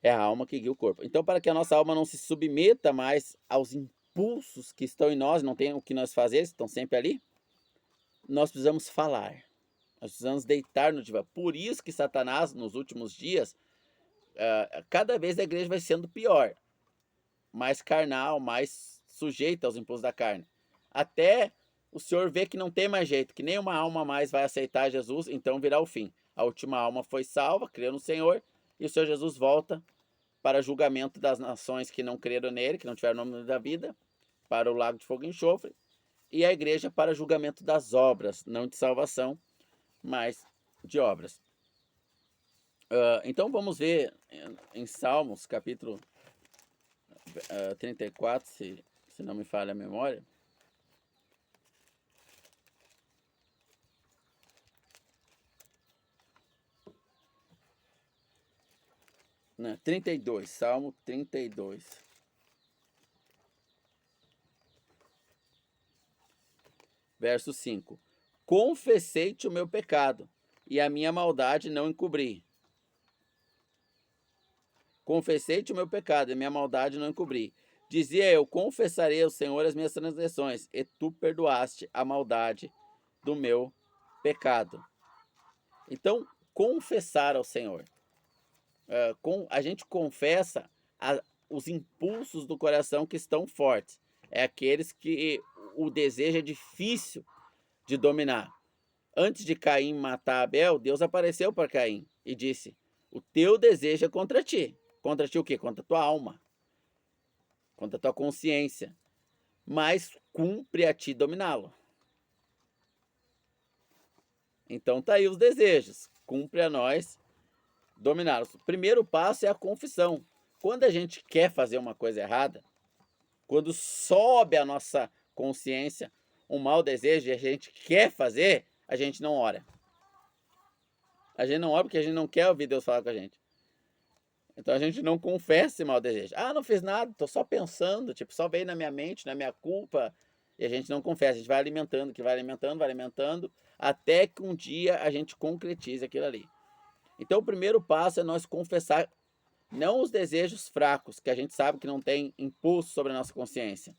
Speaker 1: É a alma que guia o corpo. Então, para que a nossa alma não se submeta mais aos impulsos que estão em nós, não tem o que nós fazer, estão sempre ali, nós precisamos falar. Nós precisamos deitar no divã. Por isso que Satanás, nos últimos dias, cada vez a igreja vai sendo pior, mais carnal, mais sujeita aos impulsos da carne. Até o Senhor ver que não tem mais jeito, que nenhuma alma mais vai aceitar Jesus, então virá o fim. A última alma foi salva, creu no Senhor, e o Senhor Jesus volta para julgamento das nações que não creram nele, que não tiveram o nome da vida, para o lago de fogo e enxofre, e a igreja para julgamento das obras, não de salvação, mas de obras. Então vamos ver em Salmos, capítulo 34, se não me falha a memória. Não, 32, Salmo 32. Verso 5. Confessei-te o meu pecado, e a minha maldade não encobri. Confessei-te o meu pecado, e a minha maldade não encobri. Dizia eu, confessarei ao Senhor as minhas transgressões, e tu perdoaste a maldade do meu pecado. Então, confessar ao Senhor. A gente confessa os impulsos do coração que estão fortes. É aqueles que o desejo é difícil de dominar. Antes de Caim matar Abel, Deus apareceu para Caim e disse: o teu desejo é contra ti. Contra ti o quê? Contra a tua alma. Contra a tua consciência. Mas cumpre a ti dominá-lo. Então tá aí os desejos. Cumpre a nós dominá-los. O primeiro passo é a confissão. Quando a gente quer fazer uma coisa errada, quando sobe a nossa consciência um mau desejo e a gente quer fazer, a gente não ora. A gente não ora porque a gente não quer ouvir Deus falar com a gente. Então a gente não confessa esse mau desejo. Ah, não fiz nada, tô só pensando, só veio na minha mente, na minha culpa. E a gente não confessa, a gente vai alimentando, vai alimentando, até que um dia a gente concretize aquilo ali. Então o primeiro passo é nós confessar não os desejos fracos, que a gente sabe que não tem impulso sobre a nossa consciência.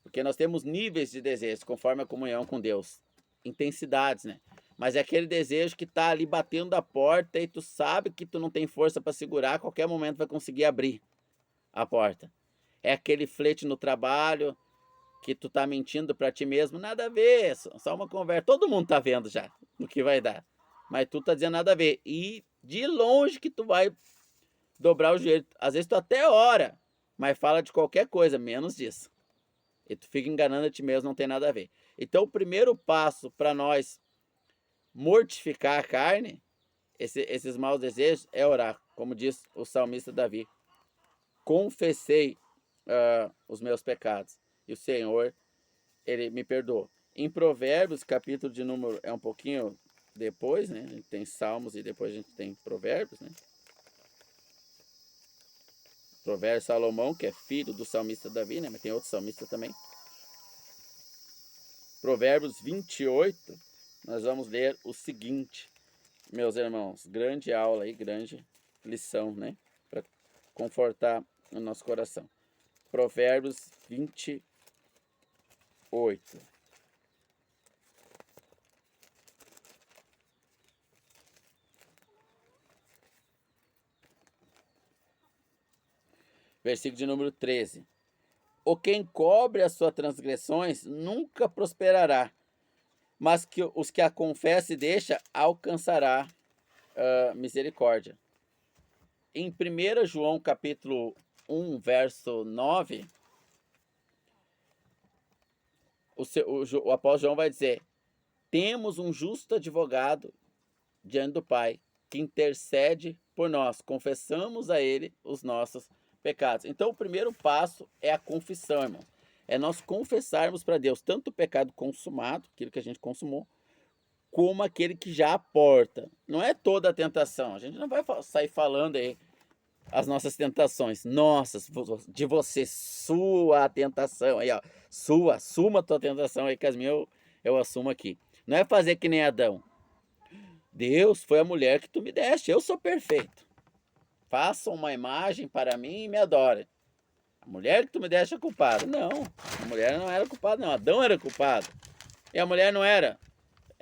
Speaker 1: Porque nós temos níveis de desejos, conforme a comunhão com Deus. Intensidades, né? Mas é aquele desejo que tá ali batendo a porta e tu sabe que tu não tem força para segurar, a qualquer momento vai conseguir abrir a porta. É aquele flerte no trabalho, que tu tá mentindo para ti mesmo, nada a ver, só uma conversa. Todo mundo tá vendo já o que vai dar. Mas tu tá dizendo nada a ver. E de longe que tu vai dobrar o joelho. Às vezes tu até ora, mas fala de qualquer coisa, menos disso. E tu fica enganando a ti mesmo, não tem nada a ver. Então o primeiro passo para nós mortificar a carne, esses maus desejos, é orar. Como diz o salmista Davi: confessei os meus pecados, e o Senhor, ele me perdoou. Em Provérbios, capítulo de número, é um pouquinho depois, né? A gente tem Salmos e depois a gente tem Provérbios, né? Provérbios, Salomão, que é filho do salmista Davi, né? Mas tem outro salmista também. Provérbios 28, nós vamos ler o seguinte, meus irmãos. Grande aula aí, grande lição, né? Para confortar o nosso coração. Provérbios 28. Versículo de número 13. O que encobre as suas transgressões nunca prosperará, mas que os que a confessa e deixa alcançará misericórdia. Em 1 João capítulo 1, verso 9, o apóstolo João vai dizer: temos um justo advogado diante do Pai, que intercede por nós, confessamos a ele os nossos pecados. Então o primeiro passo é a confissão, irmão. É nós confessarmos para Deus tanto o pecado consumado, aquilo que a gente consumou, como aquele que já aporta. Não é toda a tentação. A gente não vai sair falando aí as nossas tentações. Nossas, de você, sua tentação. Aí, ó, assuma a tua tentação aí, que as minhas eu assumo aqui. Não é fazer que nem Adão. Deus, foi a mulher que tu me deste, eu sou perfeito. Faça uma imagem para mim e me adore. A mulher que tu me deste é culpada. Não, a mulher não era culpada, não. Adão era culpado. E a mulher não era.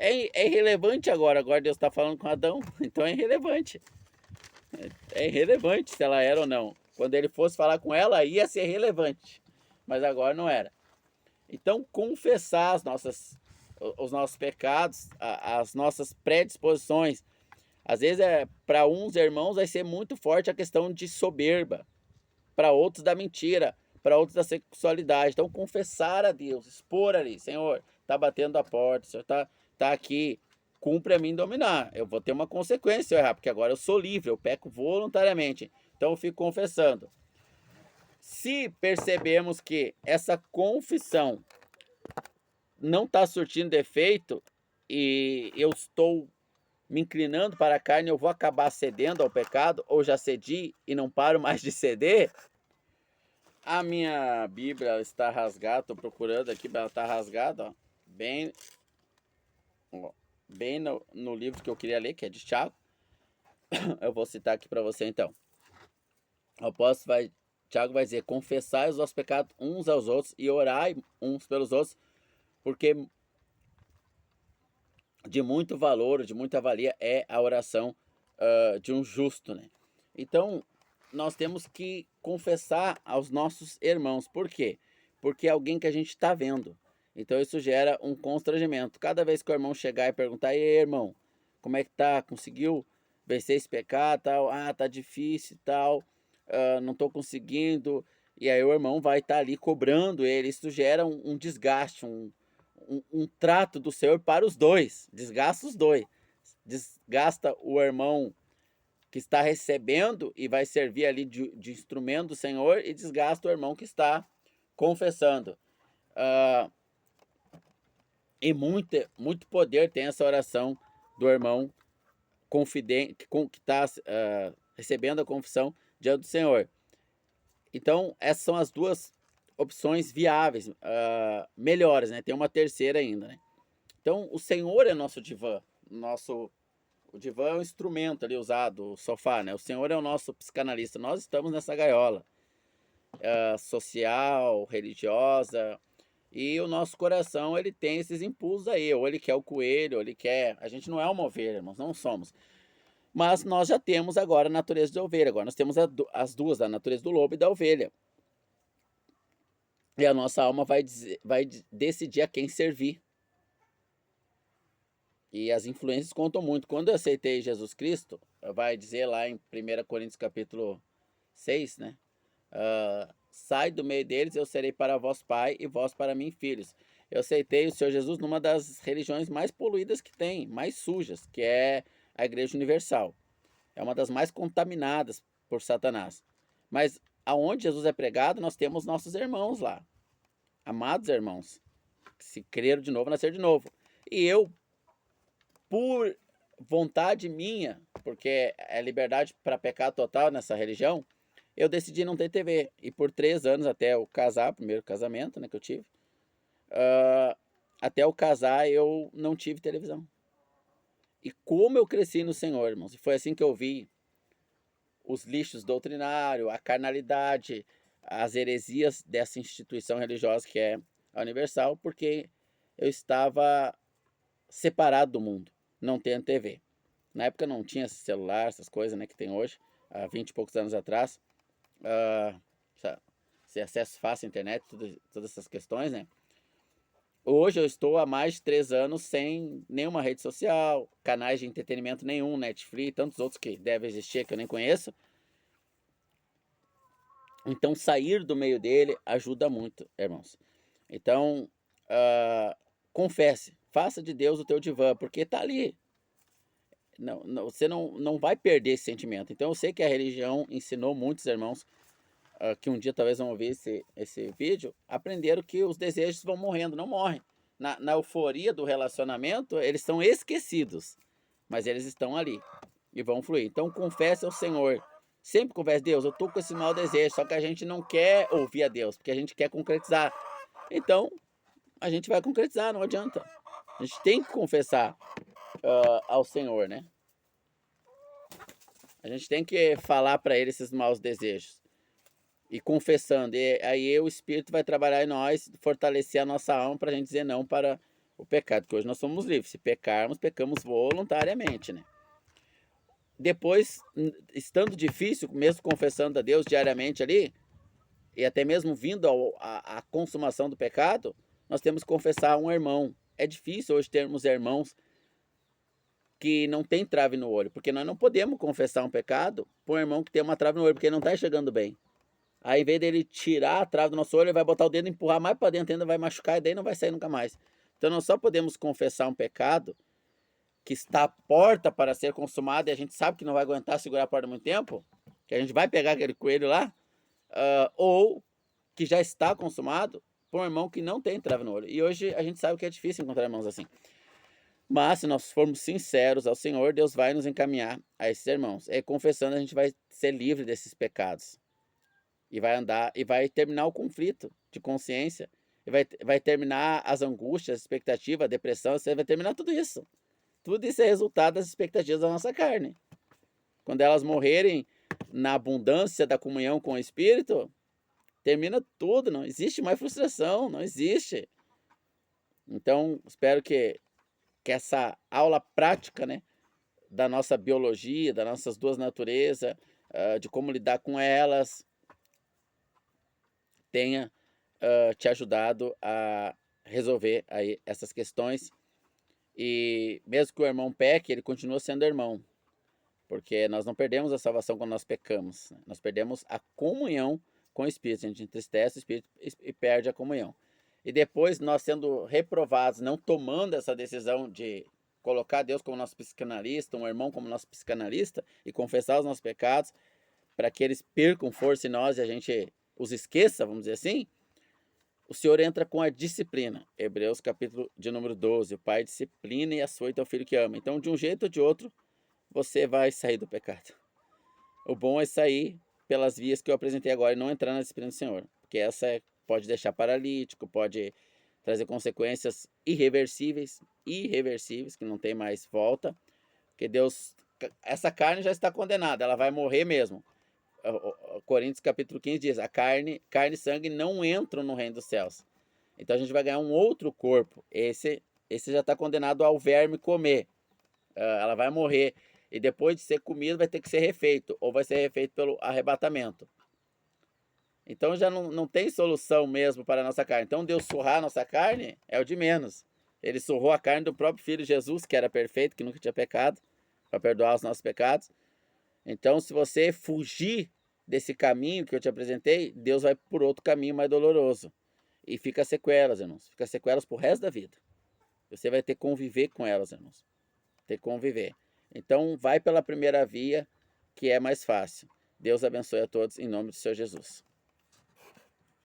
Speaker 1: É irrelevante agora. Agora Deus está falando com Adão, então é irrelevante. É irrelevante se ela era ou não. Quando ele fosse falar com ela, ia ser relevante. Mas agora não era. Então, confessar os nossos pecados, as nossas predisposições. Às vezes, para uns irmãos, vai ser muito forte a questão de soberba. Para outros, da mentira. Para outros, da sexualidade. Então, confessar a Deus, expor ali. Senhor, está batendo a porta, o Senhor tá aqui. Cumpre a mim dominar. Eu vou ter uma consequência se eu errar, porque agora eu sou livre, eu peco voluntariamente. Então, eu fico confessando. Se percebemos que essa confissão não está surtindo efeito e eu estou me inclinando para a carne, eu vou acabar cedendo ao pecado, ou já cedi e não paro mais de ceder, a minha Bíblia está rasgada, estou procurando aqui, ela está rasgada, ó, bem no livro que eu queria ler, que é de Tiago. Eu vou citar aqui para você então. O apóstolo Tiago vai dizer: confessai os vossos pecados uns aos outros e orai uns pelos outros, porque de muito valor, de muita valia é a oração de um justo, né? Então, nós temos que confessar aos nossos irmãos. Por quê? Porque é alguém que a gente está vendo. Então, isso gera um constrangimento. Cada vez que o irmão chegar e perguntar: e aí, irmão, como é que tá? Conseguiu vencer esse pecado? Tal? Ah, tá difícil e tal. Não tô conseguindo. E aí o irmão vai estar ali cobrando ele. Isso gera um desgaste, um trato do Senhor para os dois. Desgasta os dois. Desgasta o irmão que está recebendo e vai servir ali de instrumento do Senhor, e desgasta o irmão que está confessando. E muito poder tem essa oração do irmão confidente, que está recebendo a confissão diante do Senhor. Então, essas são as duas opções viáveis, melhores, né? Tem uma terceira ainda, né? Então, o Senhor é nosso divã. O divã é um instrumento ali usado, o sofá, né? O Senhor é o nosso psicanalista. Nós estamos nessa gaiola social, religiosa, e o nosso coração, ele tem esses impulsos aí. Ou ele quer o coelho, ou ele quer... A gente não é uma ovelha, irmãos, não somos. Mas nós já temos agora a natureza de ovelha. Agora nós temos as duas, a natureza do lobo e da ovelha. E a nossa alma vai decidir a quem servir. E as influências contam muito. Quando eu aceitei Jesus Cristo, vai dizer lá em 1 Coríntios capítulo 6, né? Sai do meio deles, eu serei para vós pai e vós para mim filhos. Eu aceitei o Senhor Jesus numa das religiões mais poluídas que tem, mais sujas, que é a Igreja Universal. É uma das mais contaminadas por Satanás. Mas aonde Jesus é pregado, nós temos nossos irmãos lá. Amados irmãos, que se creram de novo, nascer de novo. E eu, por vontade minha, porque é liberdade para pecar total nessa religião, eu decidi não ter TV. E por 3 anos, até eu casar, primeiro casamento, né, que eu tive, até eu casar, eu não tive televisão. E como eu cresci no Senhor, irmãos, e foi assim que eu vi os lixos doutrinários, a carnalidade, as heresias dessa instituição religiosa que é a Universal, porque eu estava separado do mundo, não tendo TV. Na época não tinha celular, essas coisas, né, que tem hoje, há 20 e poucos anos atrás. Esse acesso fácil à internet, todas essas questões, né? Hoje eu estou há mais de 3 anos sem nenhuma rede social, canais de entretenimento nenhum, Netflix, tantos outros que devem existir que eu nem conheço. Então sair do meio dele ajuda muito, irmãos. Então, confesse, faça de Deus o teu divã, porque está ali. Você não vai perder esse sentimento. Então eu sei que a religião ensinou muitos irmãos que um dia talvez vão ouvir esse vídeo, aprenderam que os desejos vão morrendo, não morrem. Na euforia do relacionamento, eles são esquecidos, mas eles estão ali e vão fluir. Então confesse ao Senhor. Sempre confesse: Deus, eu estou com esse mau desejo, só que a gente não quer ouvir a Deus, porque a gente quer concretizar. Então, a gente vai concretizar, não adianta. A gente tem que confessar ao Senhor, né? A gente tem que falar para Ele esses maus desejos. E confessando, e aí o Espírito vai trabalhar em nós, fortalecer a nossa alma para a gente dizer não para o pecado, que hoje nós somos livres. Se pecarmos, pecamos voluntariamente, né? Depois, estando difícil, mesmo confessando a Deus diariamente ali, e até mesmo vindo à consumação do pecado, nós temos que confessar a um irmão. É difícil hoje termos irmãos que não tem trave no olho, porque nós não podemos confessar um pecado para um irmão que tem uma trave no olho, porque ele não está enxergando bem. Aí, em vez dele tirar a trave do nosso olho, ele vai botar o dedo e empurrar mais para dentro, ainda vai machucar e daí não vai sair nunca mais. Então, nós só podemos confessar um pecado que está à porta para ser consumado e a gente sabe que não vai aguentar segurar a porta muito tempo, que a gente vai pegar aquele coelho lá, ou que já está consumado por um irmão que não tem trave no olho. E hoje a gente sabe que é difícil encontrar irmãos assim. Mas se nós formos sinceros ao Senhor, Deus vai nos encaminhar a esses irmãos. E confessando, a gente vai ser livre desses pecados. E vai andar, e vai terminar o conflito de consciência. E vai terminar as angústias, a expectativa, a depressão, você vai terminar tudo isso. Tudo isso é resultado das expectativas da nossa carne. Quando elas morrerem na abundância da comunhão com o Espírito, termina tudo, não existe mais frustração, não existe. Então, espero que essa aula prática, né, da nossa biologia, das nossas duas naturezas, de como lidar com elas, tenha te ajudado a resolver aí essas questões. E mesmo que o irmão peque, ele continua sendo irmão, porque nós não perdemos a salvação quando nós pecamos, né? Nós perdemos a comunhão com o Espírito, a gente entristece o Espírito e perde a comunhão. E depois, nós sendo reprovados, não tomando essa decisão de colocar Deus como nosso psicanalista, um irmão como nosso psicanalista, e confessar os nossos pecados, para que eles percam força em nós e a gente os esqueça, vamos dizer assim, o Senhor entra com a disciplina. Hebreus capítulo de número 12, o pai disciplina e açoita o filho que ama. Então, de um jeito ou de outro, você vai sair do pecado. O bom é sair pelas vias que eu apresentei agora e não entrar na disciplina do Senhor, porque essa pode deixar paralítico, pode trazer consequências irreversíveis, que não tem mais volta, porque Deus, essa carne já está condenada, ela vai morrer mesmo. Coríntios capítulo 15 diz, a carne e sangue não entram no reino dos céus. Então a gente vai ganhar um outro corpo, esse já está condenado ao verme comer, ela vai morrer. E depois de ser comido, vai ter que ser refeito, ou vai ser refeito pelo arrebatamento. Então já não tem solução mesmo para a nossa carne. Então Deus surrar a nossa carne é o de menos. Ele surrou a carne do próprio Filho Jesus, que era perfeito, que nunca tinha pecado, para perdoar os nossos pecados. Então, se você fugir desse caminho que eu te apresentei, Deus vai por outro caminho mais doloroso. E fica sequelas, irmãos. Fica sequelas pro resto da vida. Você vai ter que conviver com elas, irmãos. Ter que conviver. Então, vai pela primeira via, que é mais fácil. Deus abençoe a todos, em nome do Senhor Jesus.